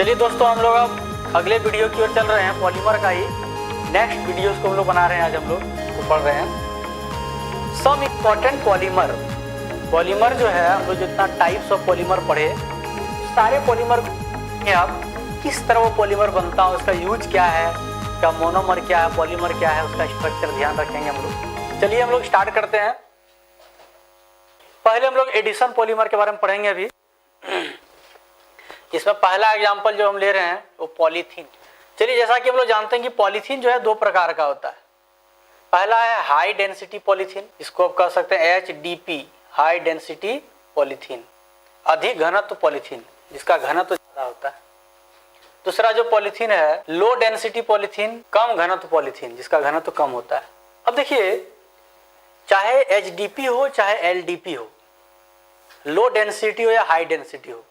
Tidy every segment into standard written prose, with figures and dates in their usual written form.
चलिए दोस्तों, हम लोग अब अगले वीडियो की ओर चल रहे हैं। पॉलीमर का ही नेक्स्ट वीडियोस को हम लोग बना रहे हैं। आज हम लोग को पढ़ रहे हैं सम इम्पॉर्टेंट पॉलीमर। पॉलीमर जो है, हम लोग जितना टाइप्स ऑफ पॉलीमर पढ़े, सारे पॉलीमर में आप किस तरह वो पॉलीमर बनता है, उसका यूज क्या है, उसका मोनोमर क्या है, पॉलीमर क्या है, उसका स्ट्रक्चर ध्यान रखेंगे हम लोग। चलिए हम लोग स्टार्ट करते हैं। पहले हम लोग एडिशन पॉलीमर के बारे में पढ़ेंगे। अभी इसमें पहला एग्जांपल जो हम ले रहे हैं वो पॉलीथीन। चलिए, जैसा कि हम लोग जानते हैं कि पॉलीथीन जो है दो प्रकार का होता है। पहला है हाई डेंसिटी पॉलीथीन, इसको आप कह सकते हैं HDP, हाई डेंसिटी पॉलीथीन, अधिक घनत्व पॉलीथीन, जिसका घनत्व ज्यादा होता है। दूसरा जो पॉलीथीन है लो डेंसिटी पॉलीथीन, कम घनत्व पॉलीथीन, जिसका घनत्व कम होता है। अब देखिए, चाहे HDP हो चाहे LDP हो, लो डेंसिटी हो या हाई डेंसिटी हो,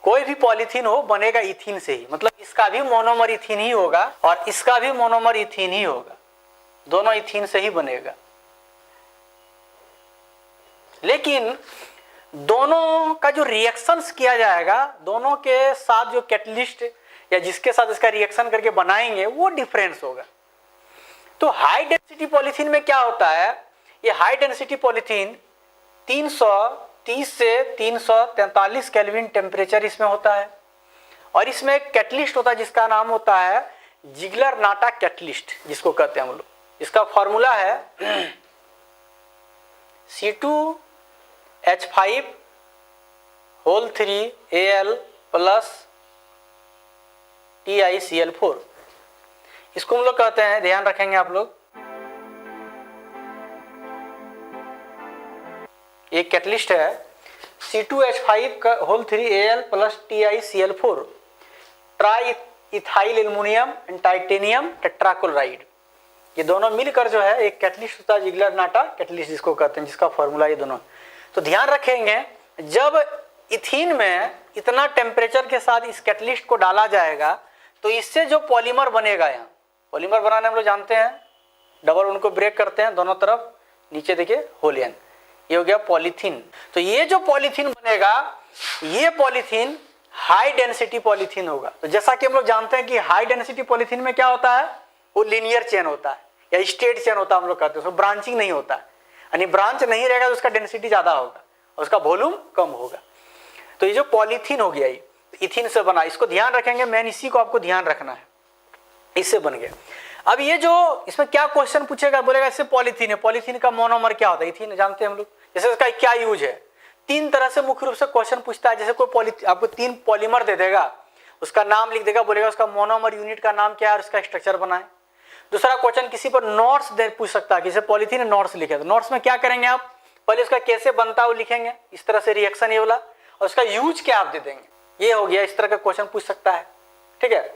कोई भी पॉलीथीन हो बनेगा इथीन से ही। मतलब इसका भी मोनोमर इथीन ही होगा और इसका भी मोनोमर इथीन ही होगा, दोनों इथीन से ही बनेगा। लेकिन दोनों का जो रिएक्शंस किया जाएगा, दोनों के साथ जो कैटलिस्ट या जिसके साथ इसका रिएक्शन करके बनाएंगे, वो डिफरेंस होगा। तो हाई डेंसिटी पॉलीथीन में क्या होता है, ये हाई डेंसिटी पॉलीथीन 330 से 343 केल्विन टेम्परेचर इसमें होता है और इसमें एक कैटलिस्ट होता है जिसका नाम होता है जिगलर नाटा कैटलिस्ट, जिसको कहते हैं हम लोग। इसका फॉर्मूला है C2H5 3Al TiCl4। इसको हम लोग कहते हैं, ध्यान रखेंगे आप लोग, एक कैटलिस्ट है C2H5 3Al TiCl4 try ethyl aluminium and titanium tetrachloride. ये दोनों मिलकर जो है एक कैटलिस्ट होता है, जिगलर नाटा कैटलिस्ट जिसको कहते हैं, जिसका फॉर्मूला ये दोनों। तो ध्यान रखेंगे, जब इथीन में इतना टेम्परेचर के साथ इस कैटलिस्ट को डाला जाएगा तो इससे जो पॉलीमर बनेगा, यहाँ पॉलीमर बनाने हम लोग जानते हैं, डबल उनको ब्रेक करते हैं दोनों तरफ, नीचे देखिए होलियन, ये हो गया पॉलीथीन। तो ये जो पॉलीथीन बनेगा, ये पॉलीथीन हाई डेंसिटी पॉलीथीन होगा। तो जैसा कि हम लोग जानते हैं कि हाई डेंसिटी पॉलीथीन में क्या होता है, वो लीनियर चेन होता है या स्ट्रेट चेन होता है, हम लोग कहते हैं, उसमें ब्रांचिंग नहीं होता है। यानी ब्रांच नहीं रहेगा तो उसका डेंसिटी ज्यादा होगा और उसका वॉल्यूम कम होगा। तो ये जो पॉलीथीन हो गया, ये इथीन से बना, इसको ध्यान रखेंगे, मैन इसी को आपको ध्यान रखना है, इससे बन गया। अब ये जो इसमें क्या क्वेश्चन पूछेगा, बोलेगा इससे पॉलीथीन है, पॉलीथीन का मोनोमर क्या होता है, इथीन जानते हैं हम लोग, जैसे इसका क्या यूज है। तीन तरह से मुख्य रूप से क्वेश्चन पूछता है। जैसे कोई आपको 3 पॉलीमर दे देगा, उसका नाम लिख देगा, बोलेगा उसका मोनोमर यूनिट का नाम क्या है और उसका स्ट्रक्चर बनाए। दूसरा क्वेश्चन किसी पर नोट्स दे पूछ सकता है, जैसे पॉलीथीन नोट्स लिखे, तो नोट्स में क्या करेंगे आप, पहले उसका कैसे बनता है वो लिखेंगे, इस तरह से रिएक्शन ये वाला, और उसका यूज क्या आप दे देंगे। ये हो गया, इस तरह का क्वेश्चन पूछ सकता है, ठीक है।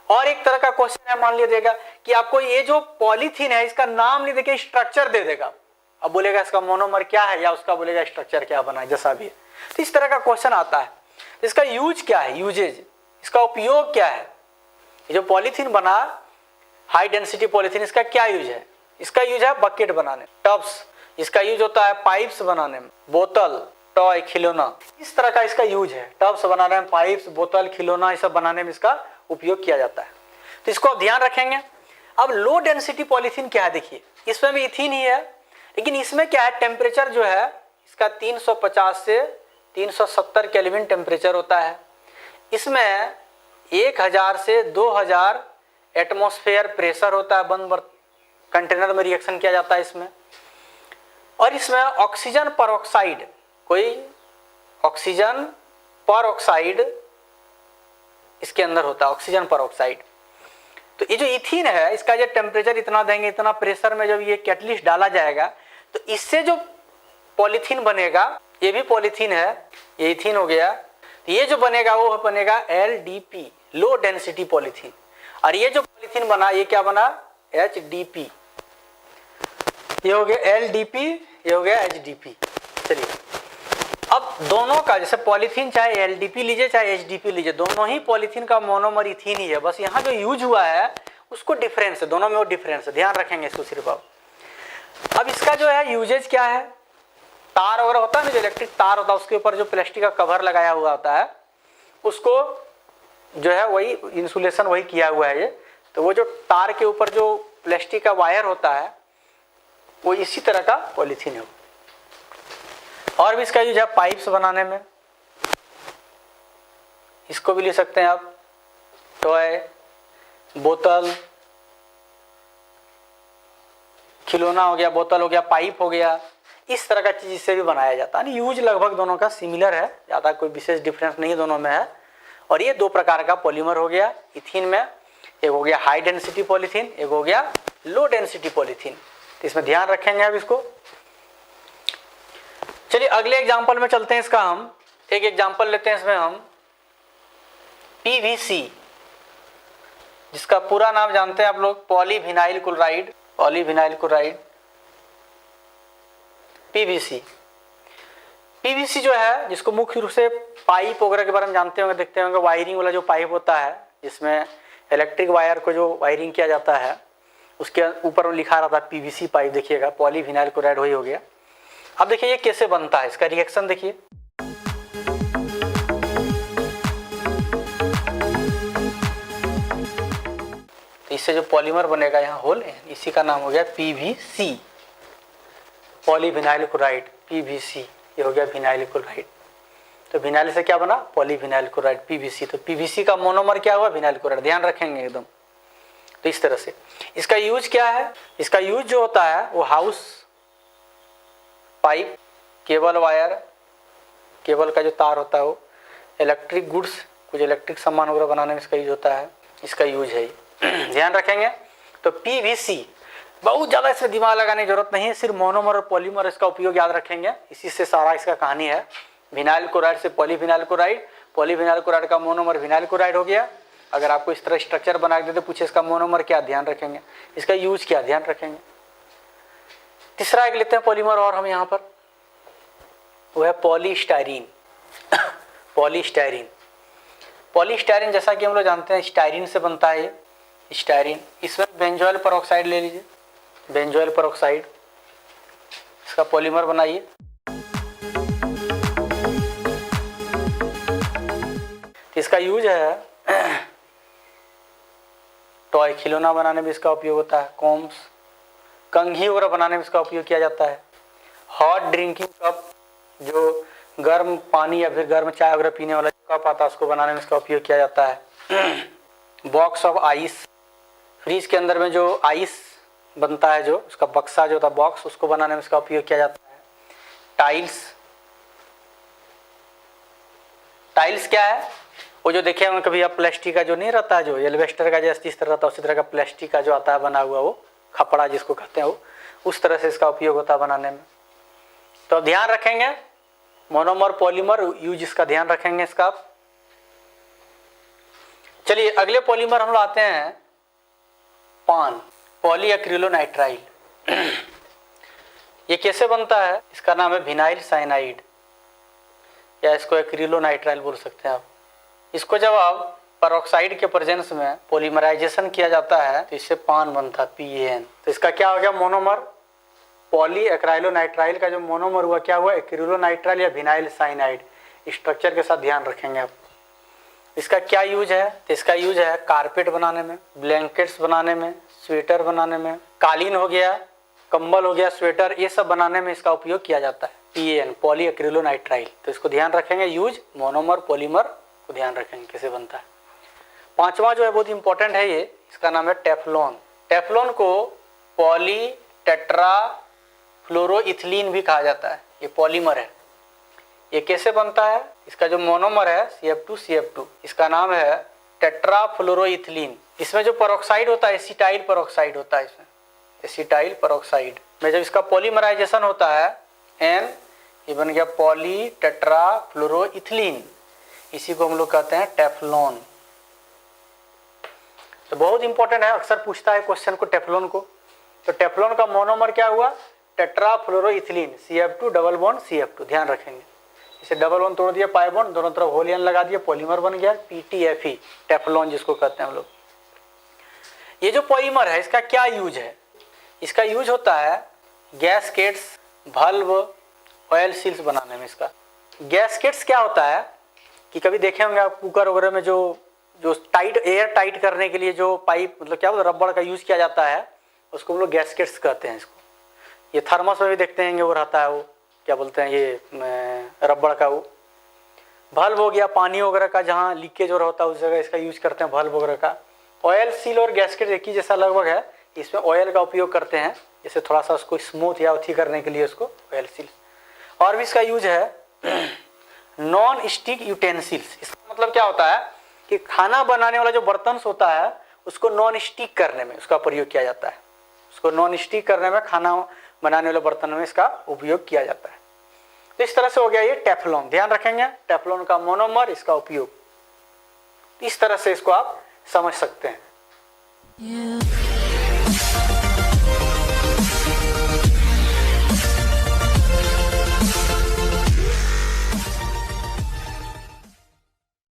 और एक तरह का क्वेश्चन है, मान लिया देगा कि आपको ये जो पॉलीथीन है इसका नाम नहीं देके स्ट्रक्चर दे देगा, अब बोलेगा इसका मोनोमर क्या है या उसका बोलेगा स्ट्रक्चर क्या बना है, जैसा भी है। तो इस तरह का क्वेश्चन आता है। इसका यूज क्या है, यूजेज, इसका उपयोग क्या है। ये जो पॉलीथीन बना हाई डेंसिटी पॉलीथीन, इसका क्या यूज है, इसका यूज है बकेट बनाने, टब्स, इसका यूज होता है पाइप्स बनाने में, बोतल, टॉय, खिलौना, इस तरह का इसका यूज है। टब्स बनाने में, पाइप्स, बोतल, खिलौना, ये सब बनाने में इसका उपयोग किया जाता है। तो इसको आप ध्यान रखेंगे। अब लो डेंसिटी पॉलीथीन क्या है, देखिए इसमें भी इथीन ही है, लेकिन इसमें क्या है, टेम्परेचर जो है इसका 350 से 370 केल्विन टेम्परेचर होता है। इसमें 1000 से 2000 एटमॉस्फेयर प्रेशर होता है, बंद कंटेनर में रिएक्शन किया जाता है इसमें। और इसमें ऑक्सीजन पर ऑक्साइड, कोई ऑक्सीजन पर ऑक्साइड इसके अंदर होता है, ऑक्सीजन पर ऑक्साइड। तो ये जो इथीन है, इसका जो टेम्परेचर इतना देंगे, इतना प्रेशर में जब ये कैटलिस्ट डाला जाएगा तो इससे जो पॉलीथीन बनेगा, ये भी पॉलीथीन है, ये इथीन हो गया, तो ये जो बनेगा वो बनेगा LDP, लो डेंसिटी पॉलीथीन। और ये जो पॉलीथीन बना, ये क्या बना, HDP। ये हो गया LDP, ये हो गया HDP। चलिए, अब दोनों का, जैसे पॉलीथीन चाहे LDP लीजिए चाहे HDP लीजिए, दोनों ही पॉलीथीन का मोनोमर इथीन ही है, बस यहाँ जो यूज हुआ है उसको डिफरेंस है, दोनों में वो डिफरेंस है, ध्यान रखेंगे इसको सिर्फ आप। अब इसका जो है यूजेज क्या है, तार वगैरह होता है ना, जो इलेक्ट्रिक तार होता है उसके ऊपर जो प्लास्टिक का कवर लगाया हुआ होता है, उसको जो है वही इंसुलेशन वही किया हुआ है ये। तो वो जो तार के ऊपर जो प्लास्टिक का वायर होता है वो इसी तरह का पॉलीथीन है। और भी इसका यूज है पाइप्स बनाने में, इसको भी ले सकते हैं आप। टॉय, बोतल, खिलौना हो गया, बोतल हो गया, पाइप हो गया, इस तरह का चीज इससे भी बनाया जाता है। यूज लगभग दोनों का सिमिलर है, ज्यादा कोई विशेष डिफरेंस नहीं दोनों में है। और ये दो प्रकार का पॉलीमर हो गया इथिन में, एक हो गया हाई डेंसिटी पॉलीथीन, एक हो गया लो डेंसिटी पॉलीथीन। तो इसमें ध्यान रखेंगे आप इसको। चलिए अगले एग्जांपल में चलते हैं। इसका हम एक एग्जांपल लेते हैं, इसमें हम पीवीसी, जिसका पूरा नाम जानते हैं आप लोग, polyvinyl chloride, polyvinyl chloride, PVC. PVC जो है, जिसको मुख्य रूप से पाइप वगैरह के बारे में जानते होंगे, देखते होंगे, वायरिंग वाला जो पाइप होता है जिसमें इलेक्ट्रिक वायर को जो वायरिंग किया जाता है, उसके ऊपर लिखा रहता है पीवीसी पाइप। देखिएगा पॉलीविनाइल क्लोराइड वही हो गया। अब देखिए ये कैसे बनता है, इसका रिएक्शन देखिए। तो इससे जो पॉलीमर बनेगा यहाँ होल, इसी का नाम हो गया पीवीसी, पॉलीविनाइल क्लोराइड, पीवीसी। ये हो गया विनाइल क्लोराइड। तो विनाइल से क्या बना, पॉलीविनाइल क्लोराइड, पीवीसी। तो पीवीसी का मोनोमर क्या हुआ, विनाइल क्लोराइड। ध्यान रखेंगे एकदम। तो इस तरह से इसका यूज क्या है, इसका यूज जो होता है वो house pipe, cable wire, cable का जो तार होता है वो, इलेक्ट्रिक गुड्स, कुछ इलेक्ट्रिक सामान वगैरह बनाने में इसका यूज होता है, इसका यूज है। ध्यान रखेंगे। तो पीवीसी बहुत ज़्यादा इसमें दिमाग लगाने की जरूरत नहीं है, सिर्फ मोनोमर और पॉलीमर इसका उपयोग याद रखेंगे, इसी से सारा इसका कहानी है। विनाइल क्लोराइड से पॉलीविनाइल क्लोराइड, पॉलीविनाइल क्लोराइड का मोनोमर विनाइल क्लोराइड हो गया। अगर आपको इस तरह स्ट्रक्चर बना के देते, पूछे इसका मोनोमर क्या, ध्यान रखेंगे, इसका यूज क्या, ध्यान रखेंगे। तीसरा एक लेते हैं पॉलीमर और हम यहाँ पर, वो है पॉलीस्टाइरीन। पॉलीस्टाइरीन, पॉलीस्टाइरीन जैसा कि हम लोग जानते हैं स्टाइरीन से बनता है ये, स्टाइरीन। इसमें बेंजोइल पेरोक्साइड ले लीजिए, बेंजोइल पेरोक्साइड, इसका पॉलीमर बनाइए। इसका यूज है टॉय, खिलौना बनाने में इसका उपयोग होता है, कॉम्स, कंघी वगैरह बनाने में इसका उपयोग किया जाता है। हॉट ड्रिंकिंग कप, जो गर्म पानी या फिर गर्म चाय वगैरह पीने वाला कप आता है, उसको बनाने में इसका उपयोग किया जाता है। बॉक्स ऑफ आइस, फ्रीज के अंदर में जो आइस बनता है, जो उसका बक्सा जो होता है बॉक्स, उसको बनाने में इसका उपयोग किया जाता है। टाइल्स, टाइल्स क्या है, वो जो देखे होंगे कभी आप, प्लास्टिक का जो नहीं रहता है, जो एल्वेस्टर का जैसे इस तरह रहता है, उसी तरह का प्लास्टिक का जो आता है बना हुआ, वो खपड़ा जिसको कहते हैं, वो उस तरह से इसका उपयोग होता है बनाने में। तो ध्यान रखेंगे मोनोमर पॉलीमर यूज, इसका ध्यान रखेंगे इसका। चलिए अगले पॉलीमर हम लोग आते हैं पान, पॉलीएक्रिलोनाइट्राइल। ये कैसे बनता है, इसका नाम है विनाइल साइनाइड, या इसको एक्रिलोनाइट्राइल बोल सकते हैं आप। इसको जब आप पेरोक्साइड के प्रेजेंस में पॉलीमराइजेशन किया जाता है तो इससे पान बनता है, PAN। तो इसका क्या हो गया, मोनोमर पॉलीएक्रिलोनाइट्राइल का जो मोनोमर हुआ क्या हुआ, एक्रिलोनाइट्राइल या विनाइल साइनाइड। स्ट्रक्चर के साथ ध्यान रखेंगे आप। इसका क्या यूज है, तो इसका यूज है कारपेट बनाने में, ब्लैंकेट्स बनाने में, स्वेटर बनाने में, कालीन हो गया, कंबल हो गया, स्वेटर, ये सब बनाने में इसका उपयोग किया जाता है, PAN, पॉलीएक्रिलोनाइट्राइल। तो इसको ध्यान रखेंगे, यूज मोनोमर पॉलीमर को ध्यान रखेंगे कैसे बनता है। पांचवा जो है बहुत इंपॉर्टेंट है ये, इसका नाम है टेफ्लॉन। टेफ्लॉन को पॉली टेट्रा फ्लोरोइथिलीन भी कहा जाता है, ये पॉलीमर है। ये कैसे बनता है, इसका जो मोनोमर है CF2CF2, इसका नाम है टेट्रा फ्लोरोइथिलीन। इसमें जो पेरोक्साइड होता है एसिटाइल पेरोक्साइड होता है, इसमें एसिटाइल पेरोक्साइड में जब इसका पॉलीमराइजेशन होता है N, ये बन गया पॉली टेट्रा फ्लोरोइथिलीन, इसी को हम लोग कहते हैं टेफ्लॉन। तो बहुत इंपॉर्टेंट है, अक्सर पूछता है क्वेश्चन को टेफ्लॉन को। तो टेफ्लॉन का मोनोमर क्या हुआ, tetra फ्लोरोइथिलीन, CF2 double bond CF2, ध्यान रखेंगे। इसे डबल बॉन्ड तोड़ दिया, पाई बॉन्ड, दोनों तरफ होल एन लगा दिया, पॉलीमर बन गया PTFE, टेफ्लॉन जिसको कहते हैं हम लोग। ये जो पॉलीमर है इसका क्या यूज है, इसका यूज होता है गैसकेट्स, भल्व, ऑयल सील्स बनाने में। इसका गैसकेट्स क्या होता है कि कभी देखे होंगे आप कुकर वगैरह में जो जो टाइट एयर टाइट करने के लिए जो पाइप मतलब क्या बोलते रबड़ का यूज किया जाता है उसको हम लोग गैस्केट्स कहते हैं इसको। ये थर्मस में भी देखते हैं वो रहता है, वो क्या बोलते हैं ये रबड़ का वो। बल्ब हो गया, पानी वगैरह का जहाँ लीकेज हो रहा होता है उस जगह इसका यूज करते हैं बल्ब वगैरह का। ऑयल सील और गैस्केट एक ही जैसा लगभग है, इसमें ऑयल का उपयोग करते हैं जैसे थोड़ा सा उसको स्मूथ या उथी करने के लिए उसको ऑयल सील। और भी इसका यूज है नॉन स्टिक यूटेंसिल्स। इसका मतलब क्या होता है कि खाना बनाने वाला जो बर्तन होता है उसको नॉन स्टिक करने में उसका प्रयोग किया जाता है। उसको नॉन स्टिक करने में, खाना बनाने वाले बर्तन में इसका उपयोग किया जाता है। तो इस तरह से हो गया ये टेफ्लॉन। ध्यान रखेंगे टेफ्लॉन का मोनोमर, इसका उपयोग। इस तरह से इसको आप समझ सकते हैं।